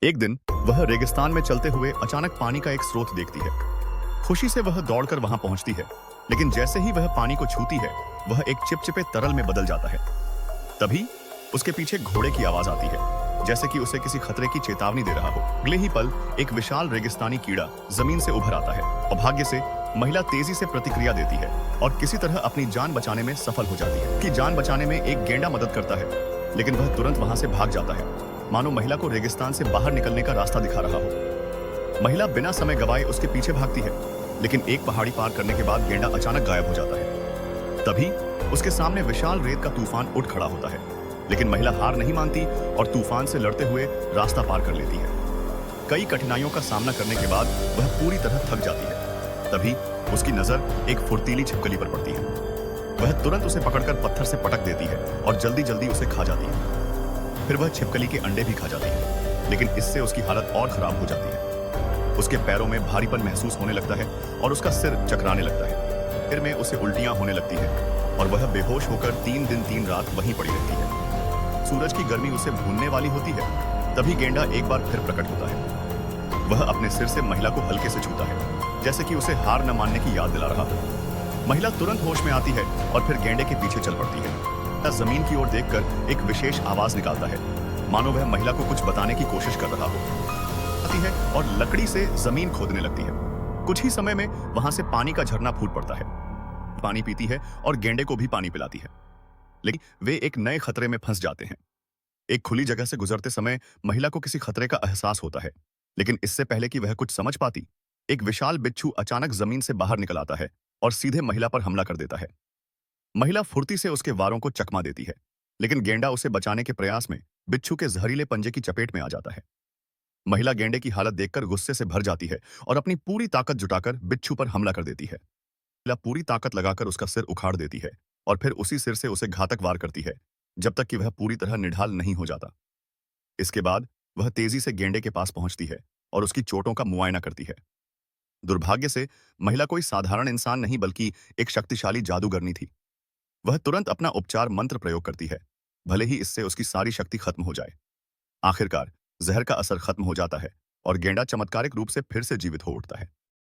एक दिन वह रेगिस्तान में चलते हुए अचानक पानी का एक स्रोत देखती है। खुशी से वह दौड़कर वहां पहुंचती है, लेकिन जैसे ही वह पानी को छूती है, वह एक चिपचिपे तरल में बदल जाता है। तभी उसके पीछे घोड़े की आवाज आती है, जैसे कि उसे किसी खतरे की चेतावनी दे रहा हो। अगले ही पल एक विशाल रेगिस्तानी कीड़ा जमीन से उभर आता है और भाग्य से महिला तेजी से प्रतिक्रिया देती है और किसी तरह अपनी जान बचाने में सफल हो जाती है। कि जान बचाने में एक गेंडा मदद करता है, लेकिन वह तुरंत वहां से भाग जाता है, मानो महिला को रेगिस्तान से बाहर निकलने का रास्ता दिखा रहा हो। महिला बिना समय गवाए उसके पीछे भागती है, लेकिन एक पहाड़ी पार करने के बाद गेंडा अचानक गायब हो जाता है। तभी उसके सामने विशाल रेत का तूफान उठ खड़ा होता है, लेकिन महिला हार नहीं मानती और तूफान से लड़ते हुए रास्ता पार कर लेती है। कई कठिनाइयों का सामना करने के बाद वह पूरी तरह थक जाती है। तभी उसकी नजर एक फुर्तीली छिपकली पर पड़ती है। वह तुरंत उसे पकड़कर पत्थर से पटक देती है और जल्दी जल्दी उसे खा जाती है। फिर वह छिपकली के अंडे भी खा जाती है, लेकिन इससे उसकी हालत और खराब हो जाती है। उसके पैरों में भारीपन महसूस होने लगता है और उसका सिर चकराने लगता है। फिर में उसे उल्टियां होने लगती है और वह बेहोश होकर 3 दिन 3 रात वहीं पड़ी रहती है। सूरज की गर्मी उसे भूनने वाली होती है। तभी गेंडा एक बार फिर प्रकट होता है। वह अपने सिर से महिला को हल्के से छूता है, जैसे कि उसे हार न मानने की याद दिला रहा हो। महिला तुरंत होश में आती है और फिर गेंडे के पीछे चल पड़ती है। जमीन की ओर देखकर एक विशेष आवाज निकालता है, मानो वह महिला को कुछ बताने की कोशिश कर रहा हो। आती है और लकड़ी से जमीन खोदने लगती है। कुछ ही समय में वहां से पानी का झरना फूट पड़ता है। पानी पीती है और गेंडे को भी पानी पिलाती है, लेकिन वे एक नए खतरे में फंस जाते हैं। एक खुली जगह से गुजरते समय महिला को किसी खतरे का एहसास होता है, लेकिन इससे पहले कि वह कुछ समझ पाती, एक विशाल बिच्छू अचानक जमीन से बाहर निकल आता है और सीधे महिला पर हमला कर देता है। महिला फुर्ती से उसके वारों को चकमा देती है, लेकिन गेंडा उसे बचाने के प्रयास में बिच्छू के जहरीले पंजे की चपेट में आ जाता है। महिला गेंडे की हालत देखकर गुस्से से भर जाती है और अपनी पूरी ताकत जुटाकर बिच्छू पर हमला कर देती है। महिला पूरी ताकत लगाकर उसका सिर उखाड़ देती है और फिर उसी सिर से उसे घातक वार करती है, जब तक कि वह पूरी तरह निढाल नहीं हो जाता। इसके बाद वह तेजी से गेंडे के पास पहुंचती है और उसकी चोटों का मुआयना करती है। दुर्भाग्य से महिला कोई साधारण इंसान नहीं बल्कि एक शक्तिशाली जादूगरनी थी। वह तुरंत अपना उपचार मंत्र प्रयोग करती है, भले ही इससे उसकी सारी शक्ति खत्म हो जाए। आखिरकार जहर का असर खत्म हो जाता है और गेंडा चमत्कारिक रूप से फिर से जीवित हो उठता है।